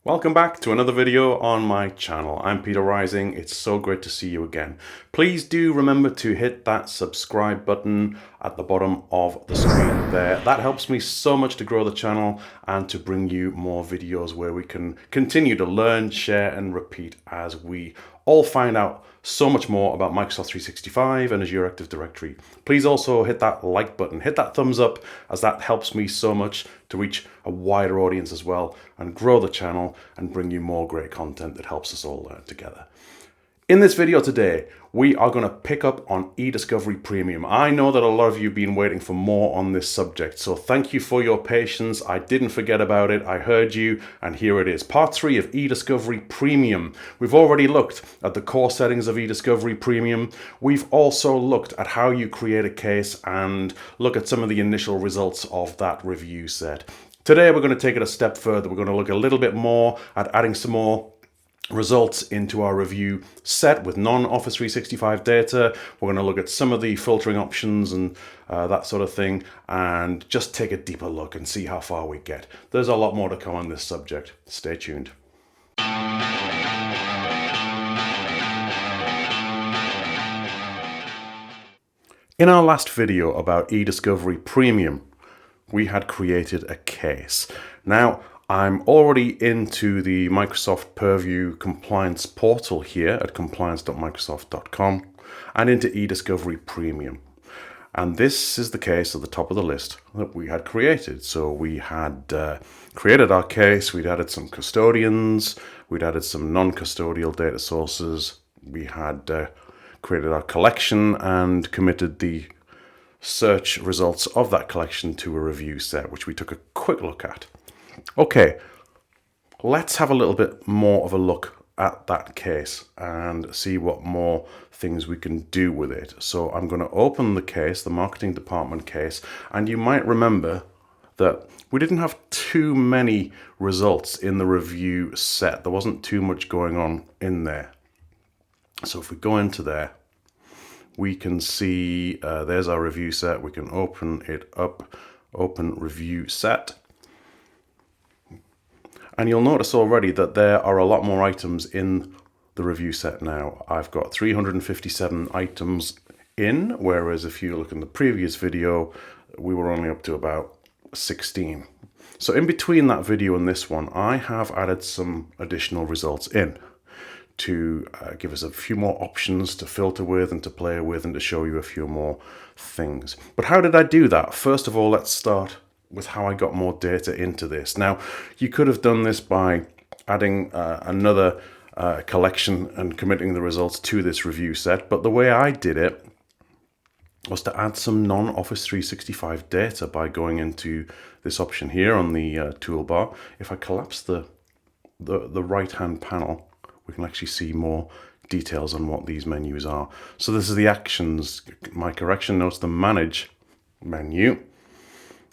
Welcome back to another video on my channel. I'm Peter Rising. It's so great to see you again. Please do remember to hit that subscribe button at the bottom of the screen there. That helps me so much to grow the channel and to bring you more videos where we can continue to learn, share and repeat as we all find out so much more about Microsoft 365 and Azure Active Directory. Please also hit that like button, hit that thumbs up, as that helps me so much to reach a wider audience as well and grow the channel and bring you more great content that helps us all learn together. In this video today, we are going to pick up on eDiscovery Premium. I know that a lot of you have been waiting for more on this subject, so thank you for your patience. I didn't forget about it. I heard you, and here it is. Part 3 of eDiscovery Premium. We've already looked at the core settings of eDiscovery Premium. We've also looked at how you create a case and look at some of the initial results of that review set. Today, we're going to take it a step further. We're going to look a little bit more at adding some more results into our review set with non-Office 365 data. We're going to look at some of the filtering options and that sort of thing, and just take a deeper look and see how far we get. There's a lot more to come on this subject. Stay tuned. In our last video about eDiscovery Premium, we had created a case. Now, I'm already into the Microsoft Purview compliance portal here at compliance.microsoft.com and into eDiscovery Premium. And this is the case at the top of the list that we had created. So we had created our case, we'd added some custodians, we'd added some non-custodial data sources, we had created our collection and committed the search results of that collection to a review set, which we took a quick look at. Okay, let's have a little bit more of a look at that case and see what more things we can do with it. So I'm going to open the case, the marketing department case, and you might remember that we didn't have too many results in the review set. There wasn't too much going on in there. So if we go into there, we can see there's our review set. We can open it up, open review set. And you'll notice already that there are a lot more items in the review set now. I've got 357 items in, whereas if you look in the previous video, we were only up to about 16. So in between that video and this one, I have added some additional results in to give us a few more options to filter with and to play with and to show you a few more things. But how did I do that? First of all, let's start with how I got more data into this. Now, you could have done this by adding another collection and committing the results to this review set, but the way I did it was to add some non-Office 365 data by going into this option here on the toolbar. If I collapse the right-hand panel, we can actually see more details on what these menus are. So this is the actions. My correction notes the manage menu,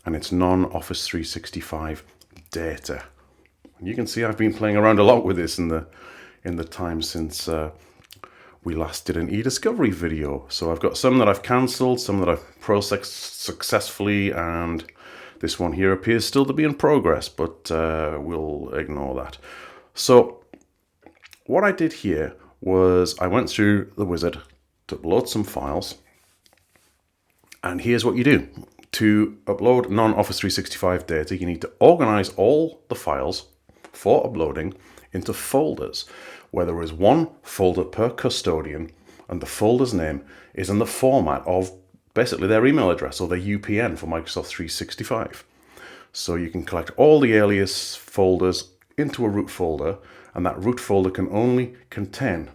and it's non-Office 365 data. And you can see I've been playing around a lot with this in the time since we last did an eDiscovery video. So I've got some that I've cancelled, some that I've processed successfully, and this one here appears still to be in progress, but we'll ignore that. So what I did here was I went through the wizard to upload some files, and here's what you do. To upload non-Office 365 data, you need to organize all the files for uploading into folders, where there is one folder per custodian, and the folder's name is in the format of basically their email address or their UPN for Microsoft 365. So you can collect all the alias folders into a root folder, and that root folder can only contain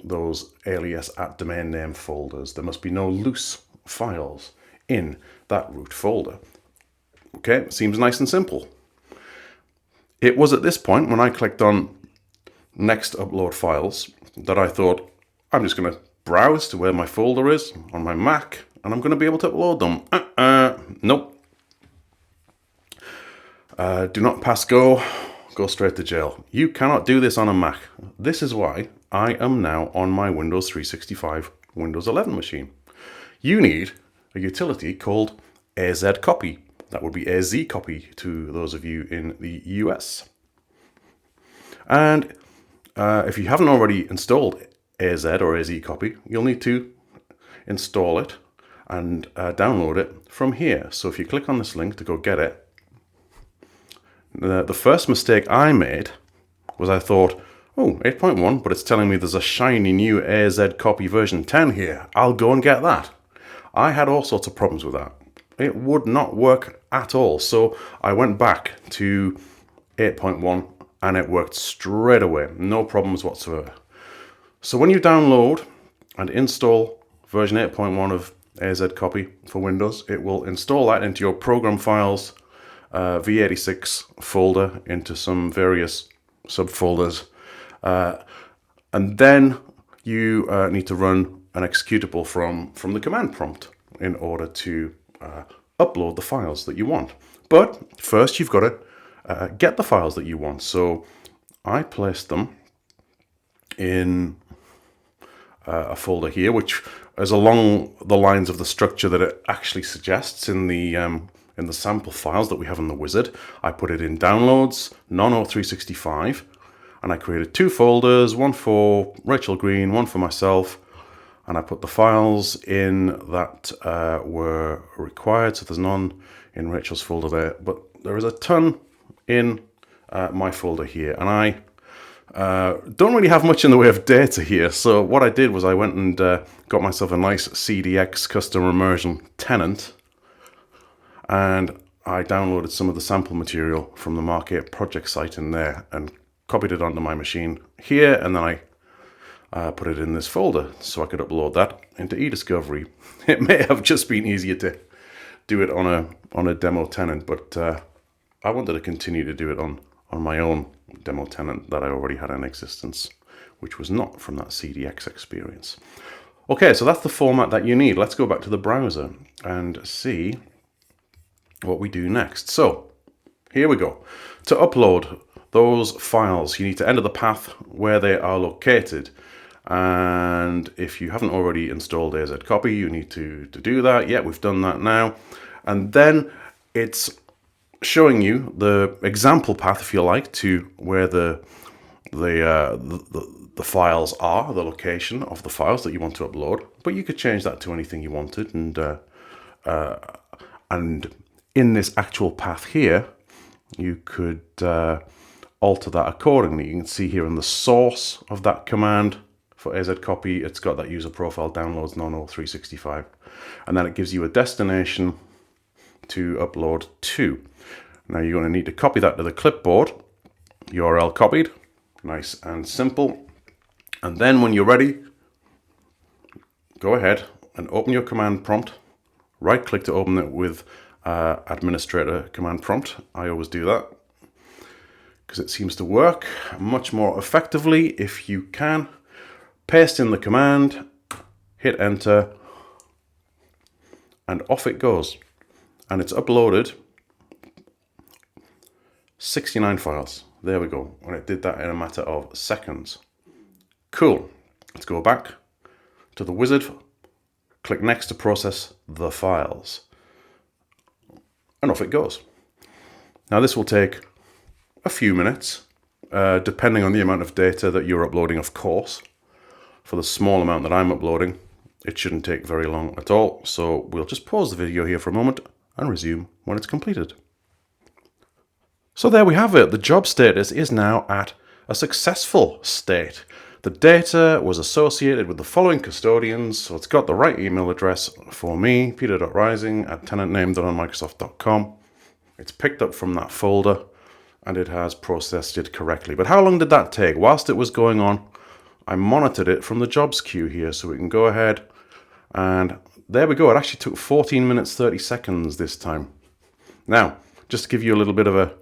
those alias at domain name folders. There must be no loose files in that root folder. Okay, seems nice and simple. It was at this point when I clicked on next upload files that I thought, I'm just going to browse to where my folder is on my Mac and I'm going to be able to upload them. Nope. Do not pass go. Go straight to jail. You cannot do this on a Mac. This is why I am now on my Windows 365 Windows 11 machine. You need a utility called AZCopy. That would be AZCopy to those of you in the US. And if you haven't already installed AZ or AZ copy, you'll need to install it and download it from here. So if you click on this link to go get it, the first mistake I made was I thought, oh, 8.1, but it's telling me there's a shiny new AZ copy version 10 here. I'll go and get that. I had all sorts of problems with that. It would not work at all. So I went back to 8.1 and it worked straight away. No problems whatsoever. So when you download and install version 8.1 of AZ copy for Windows, it will install that into your program files v86 folder into some various subfolders. And then you need to run an executable from the command prompt in order to upload the files that you want. But first you've got to get the files that you want. So I placed them in a folder here, which is along the lines of the structure that it actually suggests in the sample files that we have in the wizard. I put it in downloads, non-O365, and I created two folders, one for Rachel Green, one for myself, and I put the files in that were required. So there's none in Rachel's folder there, but there is a ton in my folder here, and I don't really have much in the way of data here. So what I did was I went and got myself a nice CDX custom immersion tenant, and I downloaded some of the sample material from the Mark 8 project site in there and copied it onto my machine here, and then I put it in this folder so I could upload that into eDiscovery. It may have just been easier to do it on a demo tenant, but I wanted to continue to do it on my own demo tenant that I already had in existence, which was not from that CDX experience. Okay, so that's the format that you need. Let's go back to the browser and see what we do next. So here we go. To upload those files, you need to enter the path where they are located. And if you haven't already installed AZ copy, you need to do that. Yeah, we've done that now. And then it's showing you the example path, if you like, to where the files are, the location of the files that you want to upload. But you could change that to anything you wanted, and in this actual path here, you could alter that accordingly. You can see here in the source of that command for AZ copy, it's got that user profile downloads non-O365, and then it gives you a destination to upload to. Now you're going to need to copy that to the clipboard. URL copied, nice and simple. And then when you're ready, go ahead and open your command prompt. Right click to open it with administrator command prompt. I always do that because it seems to work much more effectively if you can. Paste in the command, hit enter, and off it goes. And it's uploaded 69 files. There we go. And it did that in a matter of seconds. Cool. Let's go back to the wizard. Click next to process the files. And off it goes. Now this will take a few minutes, depending on the amount of data that you're uploading, of course. For the small amount that I'm uploading, it shouldn't take very long at all. So we'll just pause the video here for a moment and resume when it's completed. So there we have it. The job status is now at a successful state. The data was associated with the following custodians, so it's got the right email address for me, peter.rising@tenantname.onmicrosoft.com. It's picked up from that folder and it has processed it correctly. But how long did that take? Whilst it was going on, I monitored it from the jobs queue here, so we can go ahead and there we go. It actually took 14 minutes 30 seconds this time. Now, just to give you a little bit of a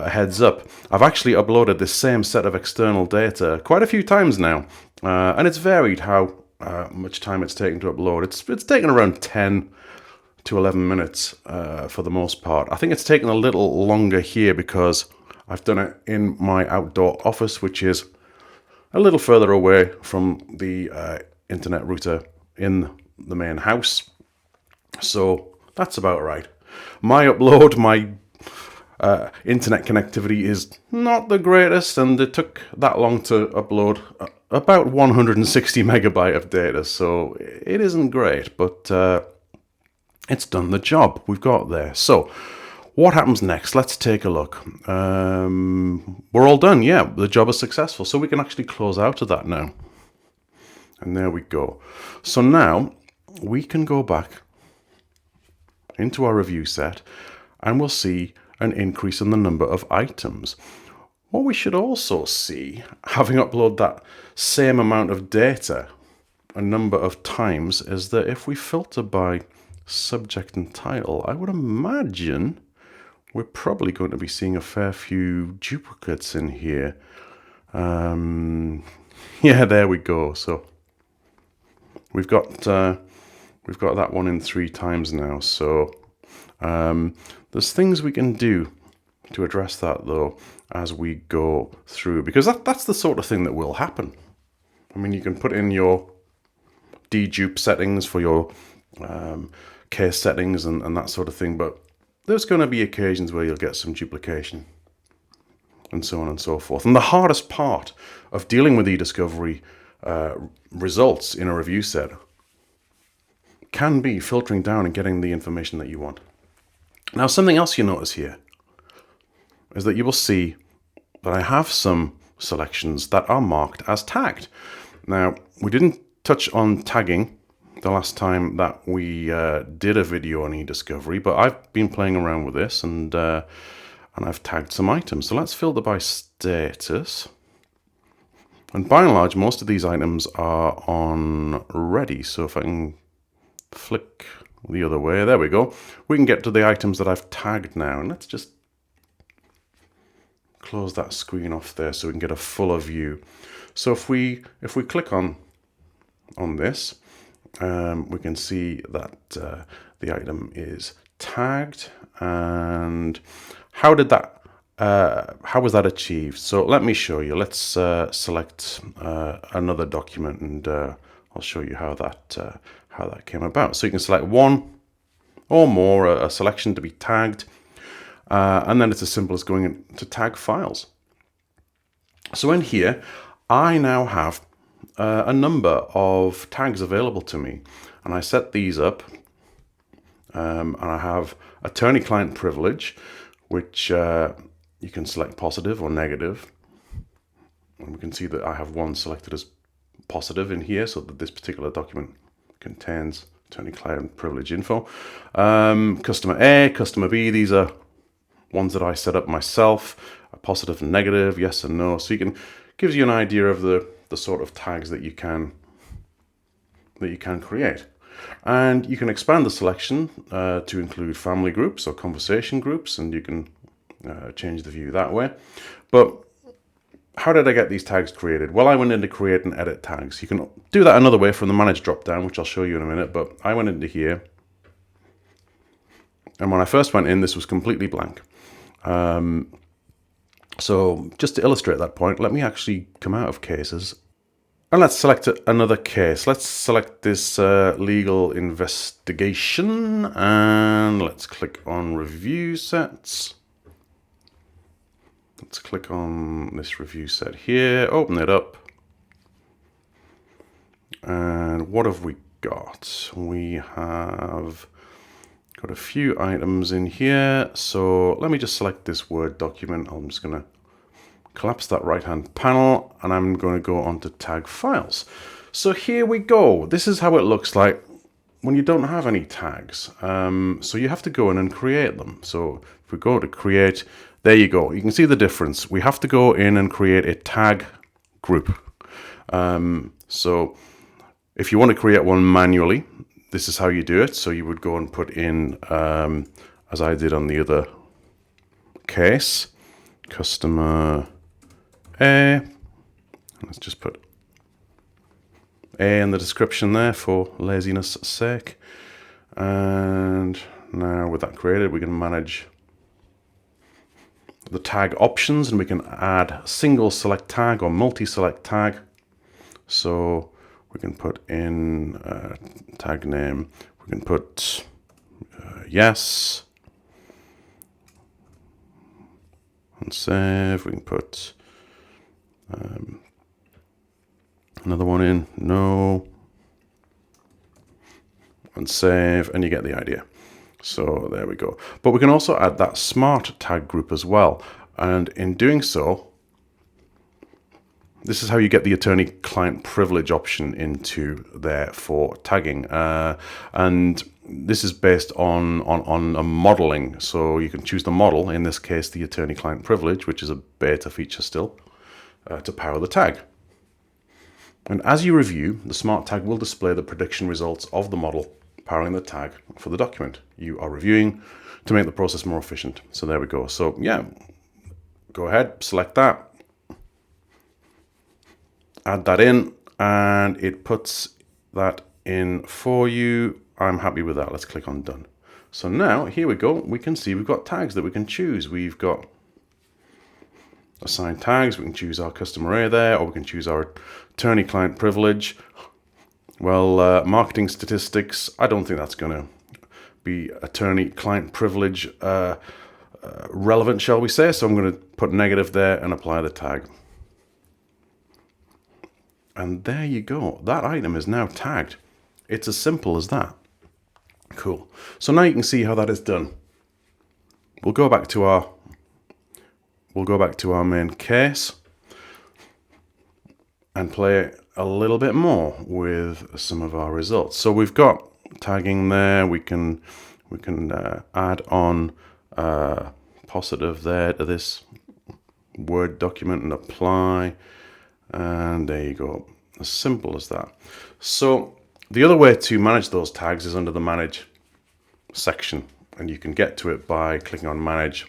heads up, I've actually uploaded this same set of external data quite a few times now, and it's varied how much time it's taken to upload. It's taken around 10 to 11 minutes for the most part. I think it's taken a little longer here because I've done it in my outdoor office, which is a little further away from the internet router in the main house. So that's about right. My upload, my internet connectivity is not the greatest, and it took that long to upload about 160 megabyte of data, so it isn't great, but it's done the job. We've got there. So what happens next? Let's take a look. We're all done. Yeah, the job is successful, so we can actually close out of that now. And there we go. So now we can go back into our review set, and we'll see an increase in the number of items. What we should also see, having uploaded that same amount of data a number of times, is that if we filter by subject and title, I would imagine we're probably going to be seeing a fair few duplicates in here. Yeah, there we go. So we've got that one in 3 times now. So there's things we can do to address that, though, as we go through, because that's the sort of thing that will happen. I mean, you can put in your dedupe settings for your case settings and that sort of thing, but there's going to be occasions where you'll get some duplication and so on and so forth. And the hardest part of dealing with eDiscovery results in a review set can be filtering down and getting the information that you want. Now, something else you notice here is that you will see that I have some selections that are marked as tagged. Now, we didn't touch on tagging the last time that we did a video on eDiscovery, but I've been playing around with this, and I've tagged some items. So let's filter by status. And by and large, most of these items are on ready. So if I can flick the other way, there we go. We can get to the items that I've tagged now. And let's just close that screen off there so we can get a fuller view. So if we click on this, we can see that the item is tagged. And how was that achieved? So let me show you. Let's select another document, and I'll show you how that came about. So you can select one or more, a selection to be tagged, and then it's as simple as going into tag files. So in here, I now have a number of tags available to me, and I set these up, and I have attorney-client privilege, which you can select positive or negative, and we can see that I have one selected as positive in here, so that this particular document contains attorney-client privilege info. Customer A, customer B, these are ones that I set up myself, a positive and negative, yes and no. So gives you an idea of the sort of tags that you can create. And you can expand the selection to include family groups or conversation groups, and you can change the view that way. But how did I get these tags created? Well, I went into create and edit tags. You can do that another way from the manage dropdown, which I'll show you in a minute, but I went into here. And when I first went in, this was completely blank. So just to illustrate that point, let me actually come out of cases. And let's select another case. Let's select this legal investigation, and let's click on review sets. Let's click on this review set here, open it up. And what have we got? We have got a few items in here. So let me just select this Word document. I'm just going to collapse that right-hand panel, and I'm going to go on to tag files. So here we go. This is how it looks like when you don't have any tags. So you have to go in and create them. So if we go to create, there you go. You can see the difference. We have to go in and create a tag group. So if you want to create one manually, this is how you do it. So you would go and put in, as I did on the other case, customer A. Let's just put A in the description there for laziness sake. And now with that created, we can manage the tag options, and we can add single select tag or multi-select tag. So we can put in tag name. We can put yes. and save. We can put another one in, no, and save, and you get the idea. So there we go. But we can also add that smart tag group as well. And in doing so, this is how you get the attorney-client privilege option into there for tagging. And this is based on a modeling. So you can choose the model, in this case, the attorney-client privilege, which is a beta feature still, to power the tag. And as you review, the smart tag will display the prediction results of the model powering the tag for the document you are reviewing to make the process more efficient. So there we go. So yeah, go ahead, select that, add that in, and it puts that in for you. I'm happy with that. Let's click on done. So now here we go. We can see we've got tags that we can choose. We've got assign tags. We can choose our customer A there, or we can choose our attorney-client privilege. Well, marketing statistics, I don't think that's going to be attorney-client privilege relevant, shall we say. So I'm going to put negative there and apply the tag. And there you go. That item is now tagged. It's as simple as that. Cool. So now you can see how that is done. We'll go back to our main case and play a little bit more with some of our results. So we've got tagging there. We can add on positive there to this Word document and apply. And there you go. As simple as that. So the other way to manage those tags is under the Manage section. And you can get to it by clicking on Manage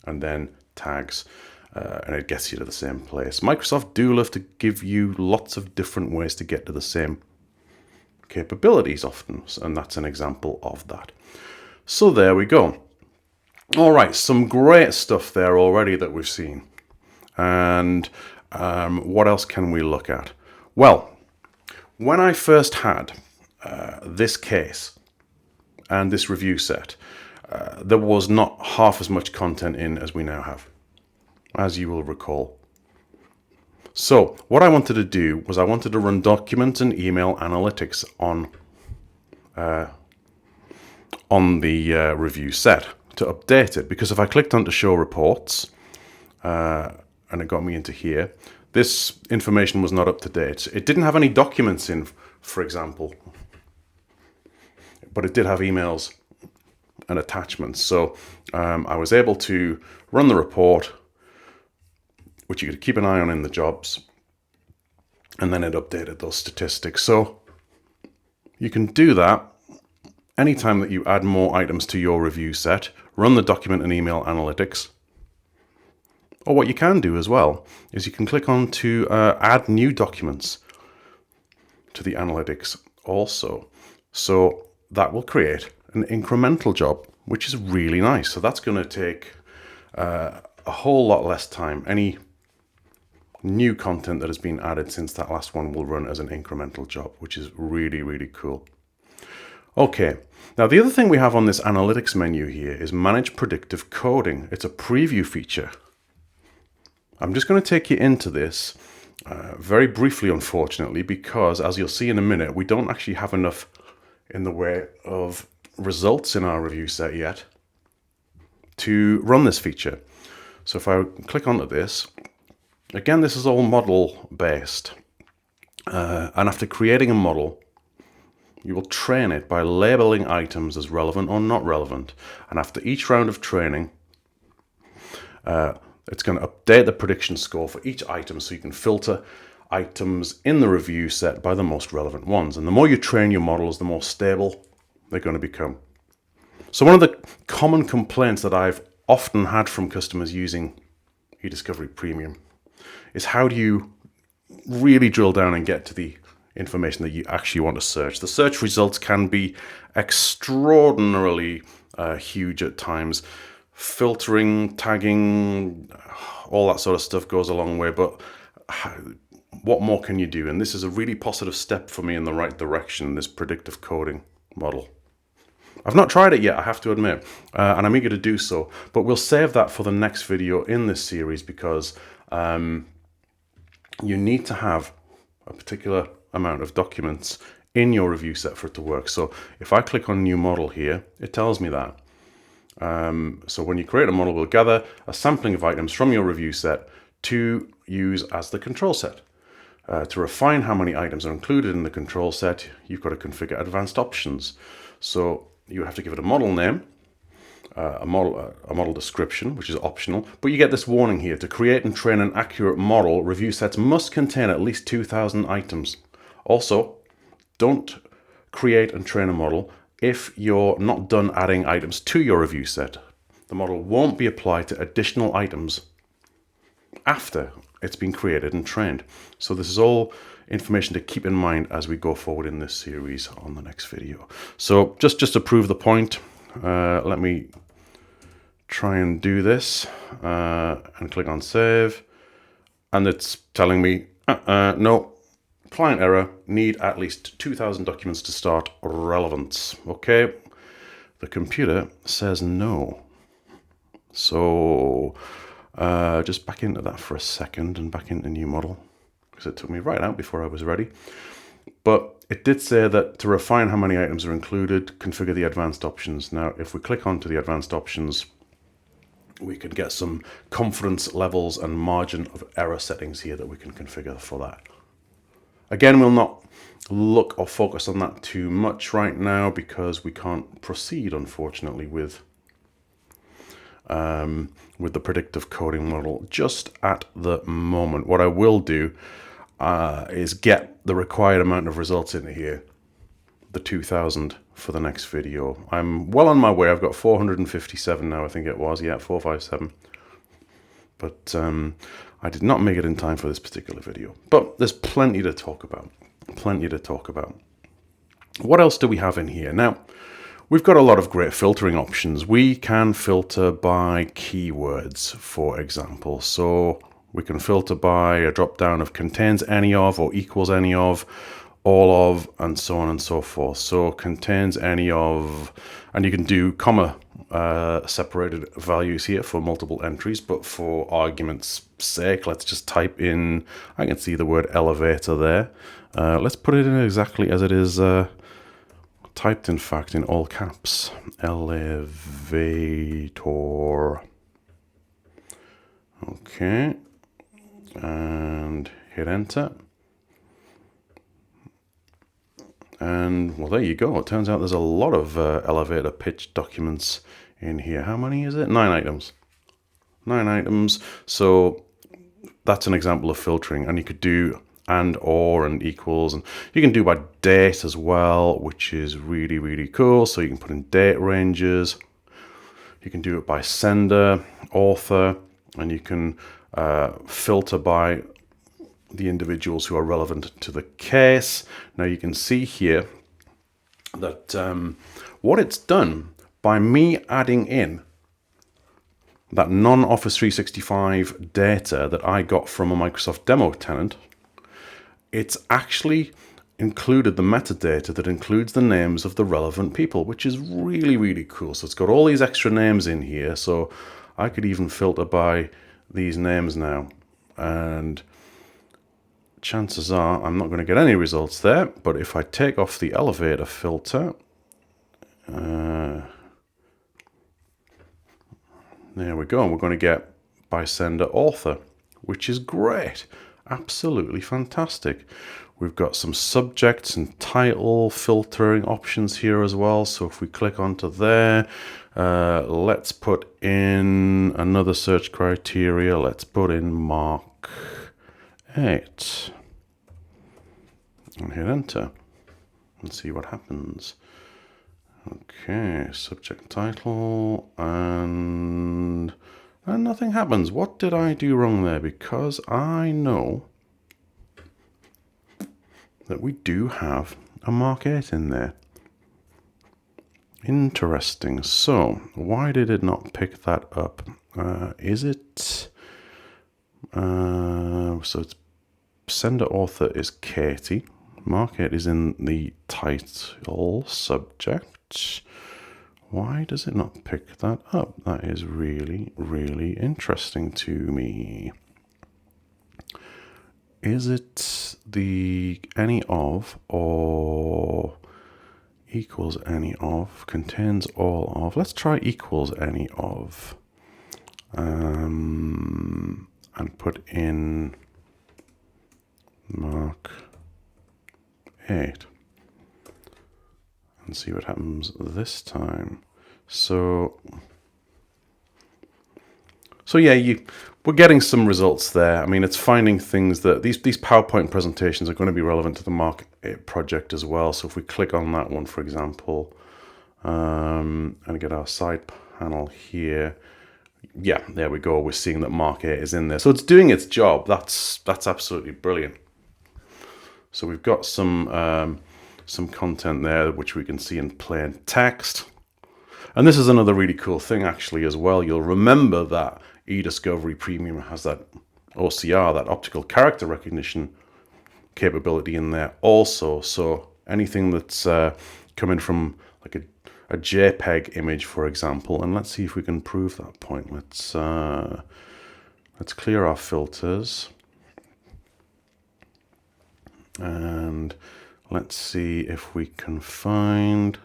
and then Tags. And it gets you to the same place. Microsoft do love to give you lots of different ways to get to the same capabilities often. And that's an example of that. So there we go. All right, some great stuff there already that we've seen. And what else can we look at? Well, when I first had this case and this review set, there was not half as much content in as we now have, as you will recall. So what I wanted to do was I wanted to run document and email analytics on the review set to update it. Because if I clicked on to show reports, and it got me into here, this information was not up to date. It didn't have any documents in, for example, but it did have emails and attachments. So I was able to run the report, which you could keep an eye on in the jobs, and then it updated those statistics. So you can do that anytime that you add more items to your review set, run the document and email analytics. Or what you can do as well is you can click on to add new documents to the analytics also. So that will create an incremental job, which is really nice. So that's going to take a whole lot less time. Any new content that has been added since that last one will run as an incremental job, which is really, really cool. Okay, now the other thing we have on this analytics menu here is Manage Predictive Coding. It's a preview feature. I'm just going to take you into this very briefly, unfortunately, because as you'll see in a minute, we don't actually have enough in the way of results in our review set yet to run this feature. So if I click onto this, again, this is all model based. And after creating a model, you will train it by labeling items as relevant or not relevant. And after each round of training, it's going to update the prediction score for each item so you can filter items in the review set by the most relevant ones. And the more you train your models, the more stable they're going to become. So one of the common complaints that I've often had from customers using eDiscovery Premium is how do you really drill down and get to the information that you actually want to search. The search results can be extraordinarily huge at times. Filtering, tagging, all that sort of stuff goes a long way, but what more can you do? And this is a really positive step for me in the right direction, this predictive coding model. I've not tried it yet, I have to admit, and I'm eager to do so, but we'll save that for the next video in this series because you need to have a particular amount of documents in your review set for it to work. So if I click on new model here, it tells me that. So when you create a model, we'll gather a sampling of items from your review set to use as the control set. To refine how many items are included in the control set, you've got to configure advanced options. So you have to give it a model name, a model description, which is optional, but you get this warning here: to create and train an accurate model, review sets must contain at least 2,000 items. Also, don't create and train a model if you're not done adding items to your review set. The model won't be applied to additional items after it's been created and trained. So this is all information to keep in mind as we go forward in this series on the next video. So just to prove the point, let me try and do this and click on save, and it's telling me no, client error, need at least 2,000 documents to start relevance. Okay, the computer says no. So just back into that for a second and back into new model, because it took me right out before I was ready. But it did say that to refine how many items are included, configure the advanced options. Now, if we click onto the advanced options, we can get some confidence levels and margin of error settings here that we can configure for that. Again, we'll not look or focus on that too much right now because we can't proceed, unfortunately, with the predictive coding model just at the moment. What I will do is get the required amount of results into here, the 2,000 for the next video. I'm well on my way. I've got 457 now, I think it was. Yeah, 457. But I did not make it in time for this particular video. But there's plenty to talk about. Plenty to talk about. What else do we have in here? Now, we've got a lot of great filtering options. We can filter by keywords, for example. So we can filter by a drop down of contains any of or equals any of, all of, and so on and so forth. So contains any of, and you can do comma separated values here for multiple entries, but for argument's sake, let's just type in, I can see the word elevator there. Let's put it in exactly as it is typed, in fact, in all caps. Elevator. Okay. And hit enter. And, well, there you go. It turns out there's a lot of elevator pitch documents in here. How many is it? 9 items. 9 items. So that's an example of filtering. And you could do and, or, and equals. And you can do by date as well, which is really, really cool. So you can put in date ranges. You can do it by sender, author, and you can filter by the individuals who are relevant to the case. Now you can see here that what it's done by me adding in that non-Office 365 data that I got from a Microsoft demo tenant, it's actually included the metadata that includes the names of the relevant people, which is really, really cool. So it's got all these extra names in here. So I could even filter by these names now, and chances are I'm not going to get any results there. But if I take off the elevator filter, there we go. We're going to get by sender, author, which is great. Absolutely fantastic. We've got some subjects and title filtering options here as well. So if we click onto there, let's put in another search criteria. Let's put in Mark 8 and hit enter and see what happens. Okay, subject title, and nothing happens. What did I do wrong there? Because I know that we do have a Mark 8 in there. Interesting. So why did it not pick that up? Is it so it's sender author is Katie. Mark 8 is in the title subject. Why does it not pick that up? That is really, really interesting to me. Is it the any of or equals any of, contains all of? Let's try equals any of. And put in mark 8 and see what happens this time. So yeah, we're getting some results there. I mean, it's finding things that these PowerPoint presentations are going to be relevant to the Mark 8 project as well. So if we click on that one, for example, and get our side panel here, yeah, there we go. We're seeing that Mark 8 is in there. So it's doing its job. That's absolutely brilliant. So we've got some content there, which we can see in plain text. And this is another really cool thing, actually, as well. You'll remember that eDiscovery Premium has that OCR, that optical character recognition capability in there also. So anything that's coming from like a JPEG image, for example, and let's see if we can prove that point. Let's clear our filters. And let's see if we can find,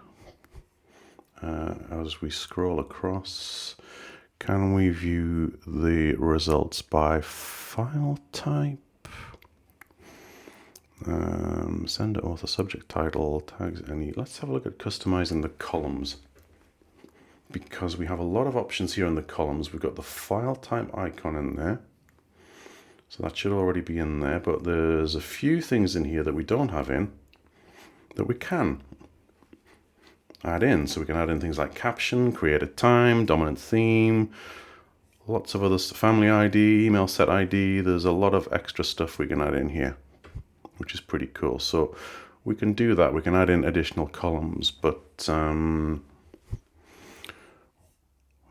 as we scroll across, can we view the results by file type? Sender, author, subject, title, tags, any. Let's have a look at customizing the columns, because we have a lot of options here in the columns. We've got the file type icon in there. So that should already be in there, but there's a few things in here that we don't have in that we can add in. So we can add in things like caption, created time, dominant theme, lots of other stuff, family ID, email set ID. There's a lot of extra stuff we can add in here, which is pretty cool. So we can do that. We can add in additional columns, but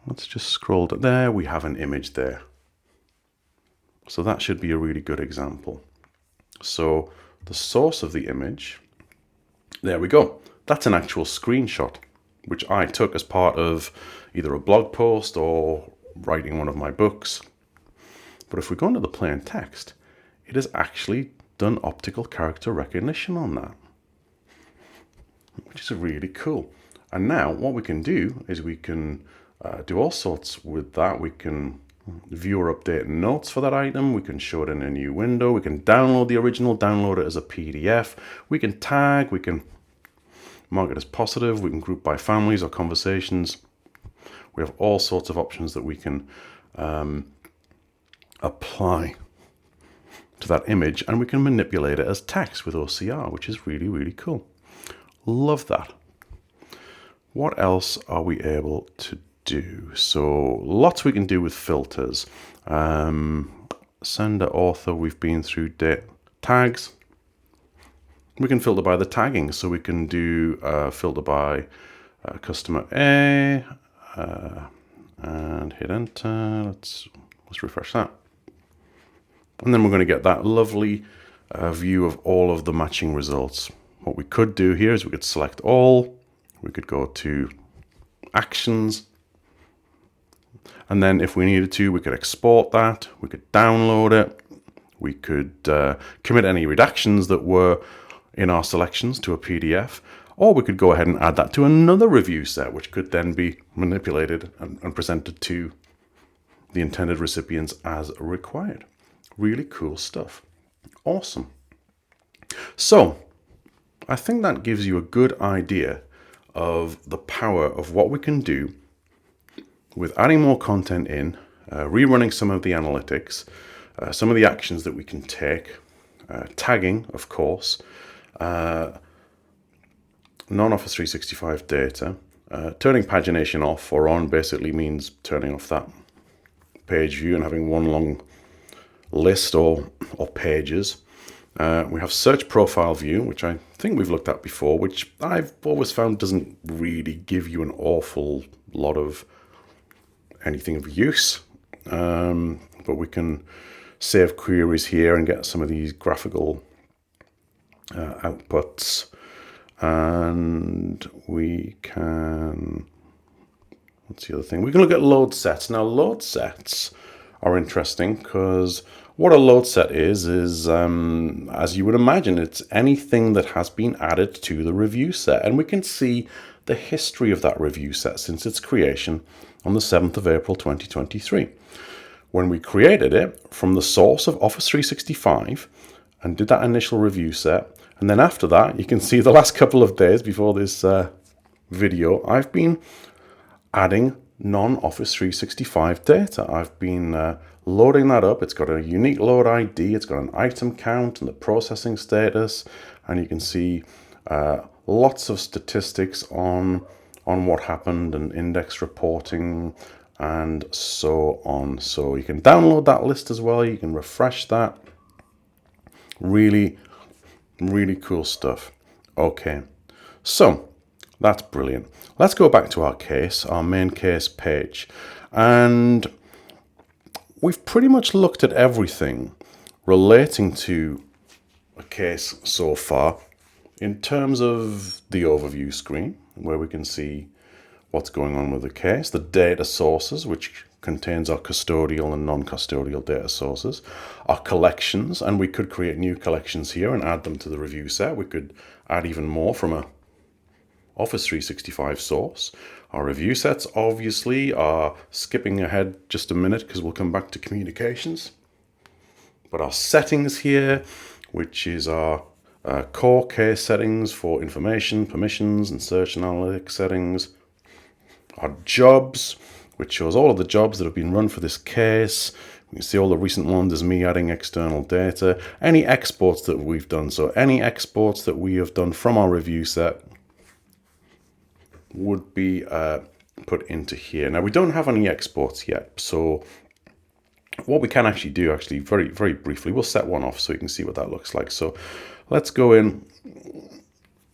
let's just scroll to there. We have an image there. So that should be a really good example. So the source of the image, there we go. That's an actual screenshot, which I took as part of either a blog post or writing one of my books. But if we go into the plain text, it has actually done optical character recognition on that, which is really cool. And now what we can do is we can do all sorts with that. We can view or update notes for that item. We can show it in a new window. We can download the original, download it as a PDF. We can tag, we can mark it as positive. We can group by families or conversations. We have all sorts of options that we can apply to that image, and we can manipulate it as text with OCR, which is really, really cool. Love that. What else are we able to do? So lots we can do with filters. Sender, author, we've been through tags. We can filter by the tagging, so we can do filter by customer A and hit enter. Let's refresh that. And then we're going to get that lovely view of all of the matching results. What we could do here is we could select all. We could go to actions. And then if we needed to, we could export that. We could download it. We could commit any redactions that were in our selections to a PDF. Or we could go ahead and add that to another review set, which could then be manipulated and presented to the intended recipients as required. Really cool stuff. Awesome. So I think that gives you a good idea of the power of what we can do with adding more content in, rerunning some of the analytics, some of the actions that we can take, tagging, of course, non-Office 365 data. Turning pagination off or on basically means turning off that page view and having one long list or pages. We have search profile view, which I think we've looked at before, which I've always found doesn't really give you an awful lot of anything of use. But we can save queries here and get some of these graphical outputs. And we can What's the other thing? We can look at load sets. Now, load sets are interesting because what a load set is as you would imagine, it's anything that has been added to the review set. And we can see the history of that review set since its creation on the 7th of April 2023. When we created it from the source of Office 365 and did that initial review set. And then after that, you can see the last couple of days before this video, I've been adding non-Office 365 data. I've been loading that up. It's got a unique load ID. It's got an item count and the processing status. And you can see lots of statistics on what happened and index reporting and so on. So you can download that list as well. You can refresh that. Really, really cool stuff. Okay, so that's brilliant. Let's go back to our case, our main case page. And we've pretty much looked at everything relating to a case so far in terms of the overview screen, where we can see what's going on with the case, the data sources, which contains our custodial and non-custodial data sources, our collections, and we could create new collections here and add them to the review set. We could add even more from a Office 365 source. Our review sets obviously are skipping ahead just a minute because we'll come back to communications. But our settings here, which is our core case settings for information, permissions, and search and analytics settings. Our jobs, which shows all of the jobs that have been run for this case. You can see all the recent ones as me adding external data. Any exports that we've done. So any exports that we have done from our review set would be put into here. Now we don't have any exports yet. So what we can actually do, very, very briefly, we'll set one off so you can see what that looks like. So let's go in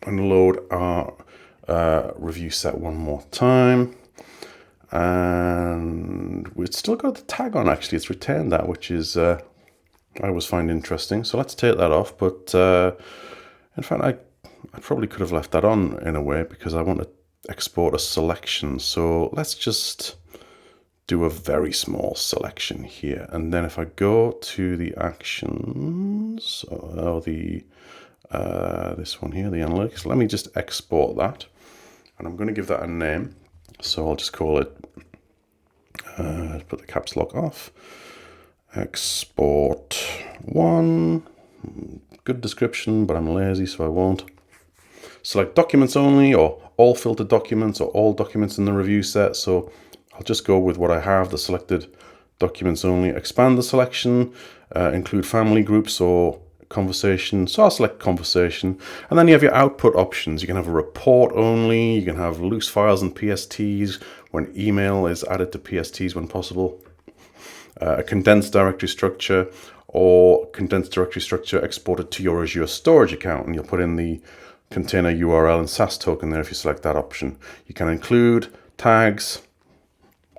and load our review set one more time. And we've still got the tag on, actually. It's returned that, which is I always find interesting. So let's take that off. But in fact, I probably could have left that on in a way because I want to export a selection. So let's just do a very small selection here. And then if I go to the actions, or the this one here, the analytics, let me just export that. And I'm going to give that a name. So I'll just call it, put the caps lock off, export one, good description, but I'm lazy, so I won't. Select documents only, or all filtered documents, or all documents in the review set. So I'll just go with what I have, the selected documents only. Expand the selection, include family groups or conversation. So I'll select conversation. And then you have your output options. You can have a report only. You can have loose files and PSTs when email is added to PSTs when possible. A condensed directory structure, or condensed directory structure exported to your Azure storage account. And you'll put in the container URL and SAS token there if you select that option. You can include tags,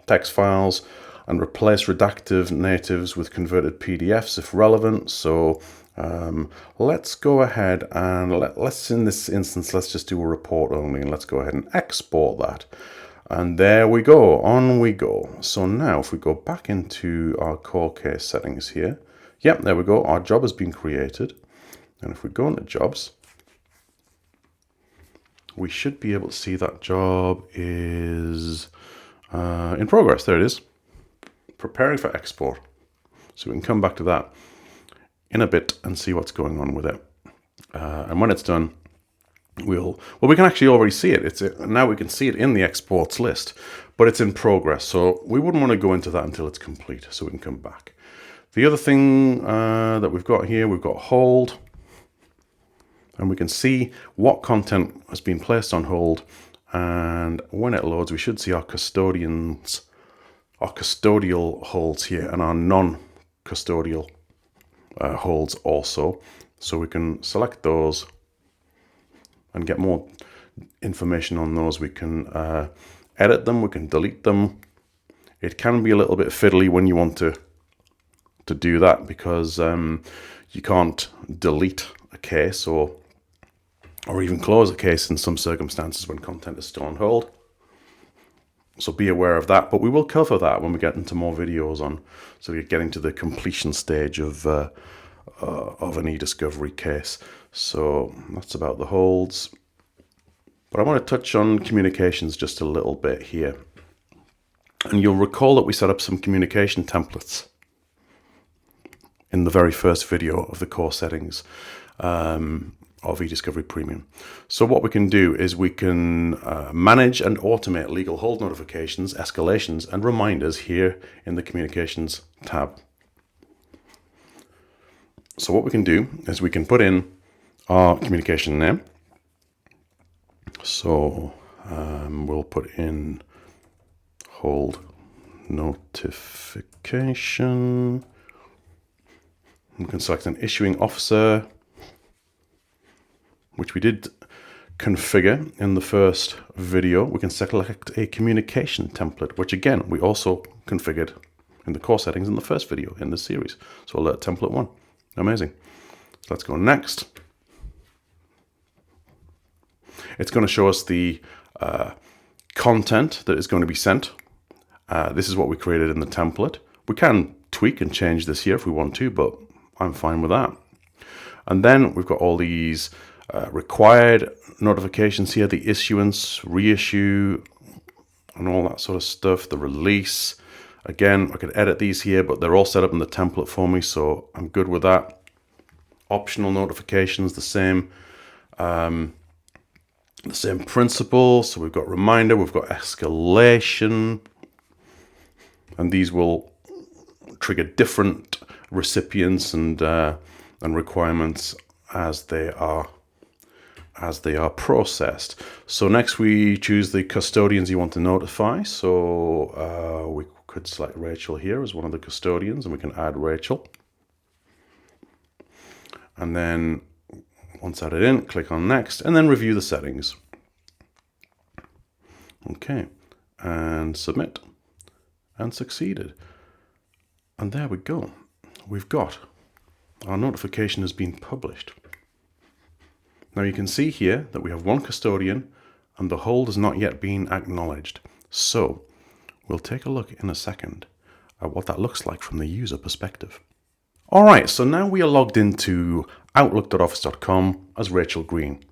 text files, and replace redactive natives with converted PDFs if relevant. So let's go ahead and let's in this instance, let's just do a report only, and let's go ahead and export that. And there we go, on we go. So now if we go back into our core case settings here, yep, there we go, our job has been created. And if we go into jobs, we should be able to see that job is in progress. There it is, preparing for export. So we can come back to that in a bit and see what's going on with it. And when it's done, we can actually already see it. Now we can see it in the exports list, but it's in progress. So we wouldn't want to go into that until it's complete, so we can come back. The other thing that we've got here, we've got hold, and we can see what content has been placed on hold. And when it loads, we should see our custodial holds here and our non-custodial holds also. So we can select those and get more information on those. We can edit them, we can delete them. It can be a little bit fiddly when you want to do that because you can't delete a case or even close a case in some circumstances when content is still on hold. So be aware of that, but we will cover that when we get into more videos on, so you're getting to the completion stage of an eDiscovery case. So that's about the holds. But I want to touch on communications just a little bit here. And you'll recall that we set up some communication templates in the very first video of the core settings of eDiscovery Premium. So what we can do is we can manage and automate legal hold notifications, escalations, and reminders here in the Communications tab. So what we can do is we can put in our communication name. So we'll put in hold notification. We can select an issuing officer, which we did configure in the first video. We can select a communication template, which again, we also configured in the core settings in the first video in this series. So alert template 1. Amazing. So let's go next. It's going to show us the content that is going to be sent. This is what we created in the template. We can tweak and change this here if we want to, but I'm fine with that. And then we've got all these required notifications here, the issuance, reissue, and all that sort of stuff, the release. Again, I could edit these here, but they're all set up in the template for me, so I'm good with that. Optional notifications, the same principle. So we've got reminder, we've got escalation, and these will trigger different recipients and requirements as they are processed. So next we choose the custodians you want to notify. So we could select Rachel here as one of the custodians, and we can add Rachel. And then once added in, click on next, and then review the settings. Okay, and submit, and succeeded. And there we go. We've got our notification has been published. Now you can see here that we have one custodian and the hold has not yet been acknowledged. So we'll take a look in a second at what that looks like from the user perspective. All right, so now we are logged into outlook.office.com as Rachel Green.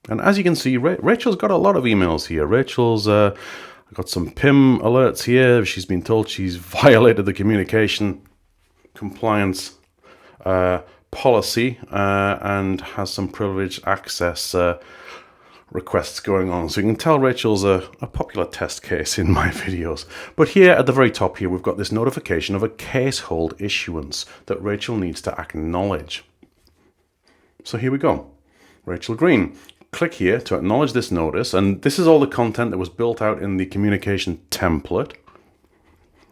And as you can see, Rachel's got a lot of emails here. Rachel's got some PIM alerts here. She's been told she's violated the communication compliance policy and has some privileged access requests going on. So you can tell Rachel's a popular test case in my videos. But here at the very top here, we've got this notification of a case hold issuance that Rachel needs to acknowledge. So here we go. Rachel Green. Click here to acknowledge this notice, and this is all the content that was built out in the communication template.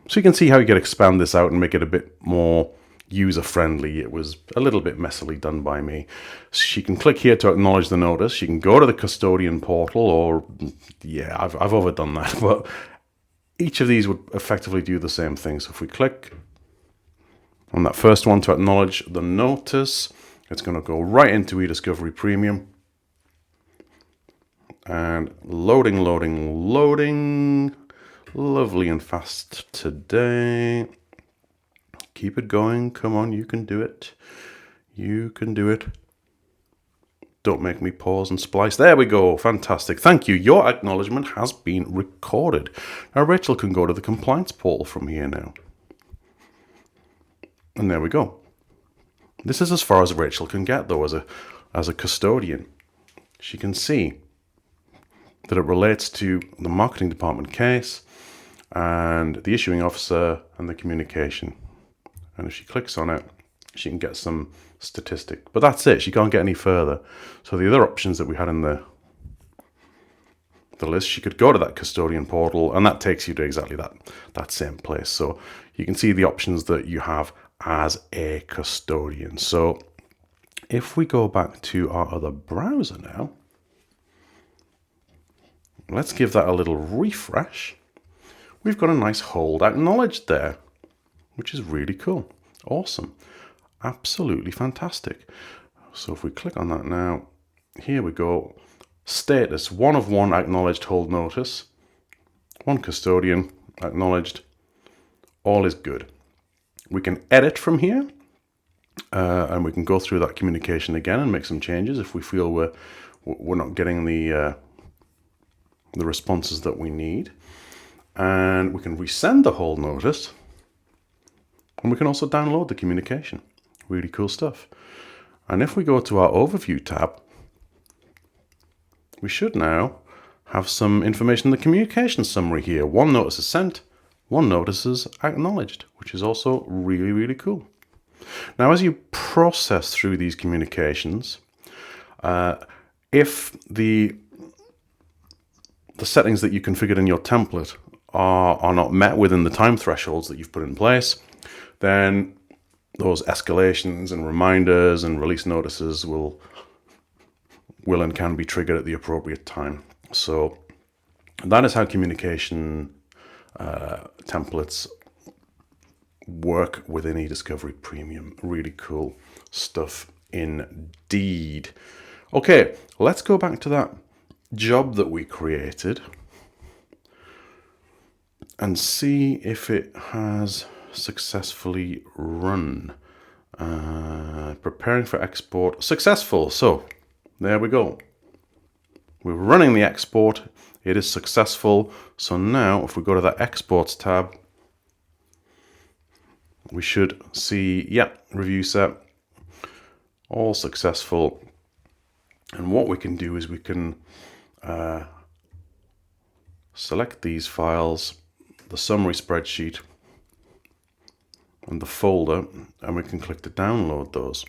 So you can see how you can expand this out and make it a bit more user-friendly. It was a little bit messily done by me. So she can click here to acknowledge the notice. She can go to the custodian portal, or yeah, I've overdone that, but each of these would effectively do the same thing. So if we click on that first one to acknowledge the notice, it's going to go right into eDiscovery Premium. And loading. Lovely and fast today. Keep it going. Come on, you can do it. You can do it. Don't make me pause and splice. There we go. Fantastic. Thank you. Your acknowledgement has been recorded. Now Rachel can go to the compliance portal from here now. And there we go. This is as far as Rachel can get, though, as a custodian. She can see that it relates to the marketing department case and the issuing officer and the communication. And if she clicks on it, she can get some statistic. But that's it. She can't get any further. So the other options that we had in the list, she could go to that custodian portal, and that takes you to exactly that same place. So you can see the options that you have as a custodian. So if we go back to our other browser now, let's give that a little refresh. We've got a nice hold acknowledged there, which is really cool. Awesome. Absolutely fantastic. So if we click on that now, here we go. Status, 1 of 1 acknowledged hold notice. One custodian, acknowledged. All is good. We can edit from here, and we can go through that communication again and make some changes if we feel we're not getting the responses that we need. And we can resend the whole notice, and we can also download the communication. Really cool stuff. And if we go to our overview tab, we should now have some information in the communication summary here. One notice is sent, one notice is acknowledged, which is also really, really cool. Now, as you process through these communications, if the settings that you configured in your template are not met within the time thresholds that you've put in place, then those escalations and reminders and release notices will and can be triggered at the appropriate time. So that is how communication templates work within eDiscovery Premium. Really cool stuff indeed. Okay, let's go back to that job that we created and see if it has successfully run. Preparing for export, successful. So there we go. We're running the export. It is successful. So now if we go to that exports tab, we should see, review set, all successful. And what we can do is we can select these files, the summary spreadsheet and the folder, and we can click to download those.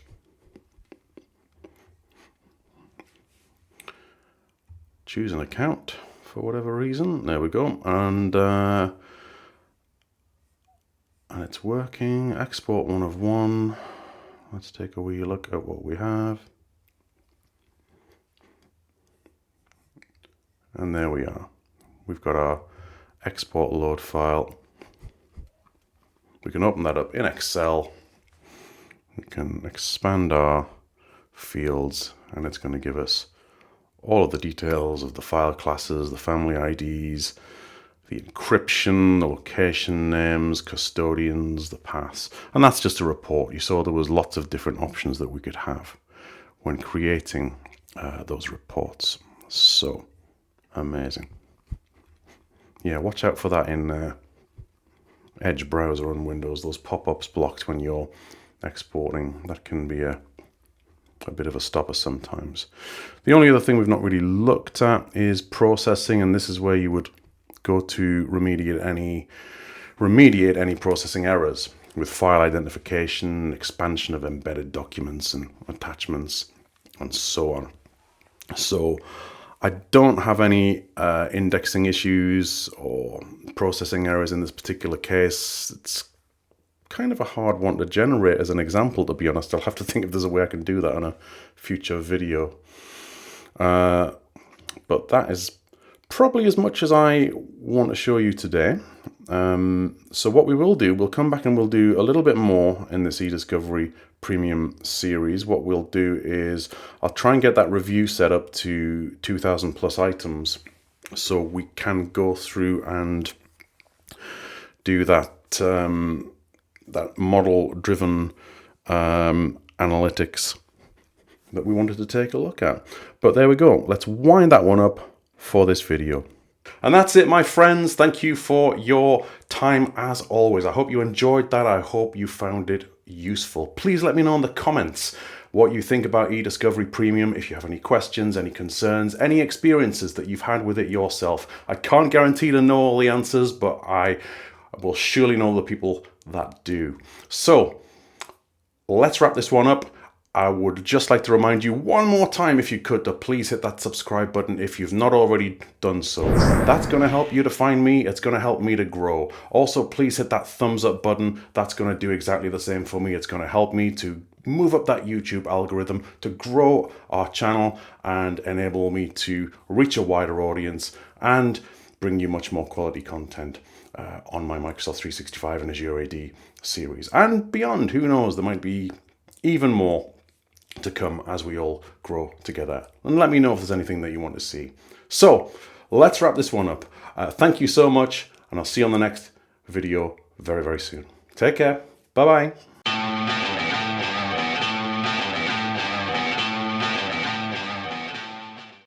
Choose an account for whatever reason. There we go. And it's working. Export 1 of 1. Let's take a wee look at what we have. And there we are. We've got our export load file. We can open that up in Excel. We can expand our fields, and it's going to give us all of the details of the file classes, the family IDs, the encryption, the location names, custodians, the paths. And that's just a report. You saw there was lots of different options that we could have when creating those reports. So amazing. Yeah, watch out for that in Edge browser on Windows. Those pop-ups blocked when you're exporting. That can be a bit of a stopper sometimes. The only other thing we've not really looked at is processing, and this is where you would go to remediate any processing errors with file identification, expansion of embedded documents and attachments, and so on. So I don't have any indexing issues or processing errors in this particular case. It's kind of a hard one to generate as an example, to be honest. I'll have to think if there's a way I can do that on a future video. But that is probably as much as I want to show you today. So what we will do, we'll come back and we'll do a little bit more in this eDiscovery Premium series. What we'll do is I'll try and get that review set up to 2,000 plus items so we can go through and do that that model-driven analytics that we wanted to take a look at. But there we go. Let's wind that one up for this video. And that's it, my friends. Thank you for your time as always. I hope you enjoyed that. I hope you found it useful. Please let me know in the comments what you think about eDiscovery Premium. If you have any questions, any concerns, any experiences that you've had with it yourself. I can't guarantee to know all the answers, but I will surely know the people that do. So let's wrap this one up. I would just like to remind you one more time, if you could, to please hit that subscribe button if you've not already done so. That's going to help you to find me. It's going to help me to grow. Also, please hit that thumbs up button. That's going to do exactly the same for me. It's going to help me to move up that YouTube algorithm, to grow our channel and enable me to reach a wider audience and bring you much more quality content on my Microsoft 365 and Azure AD series. And beyond, who knows, there might be even more to come as we all grow together. And let me know if there's anything that you want to see. So let's wrap this one up. Thank you so much, and I'll see you on the next video very, very soon. Take care. Bye-bye.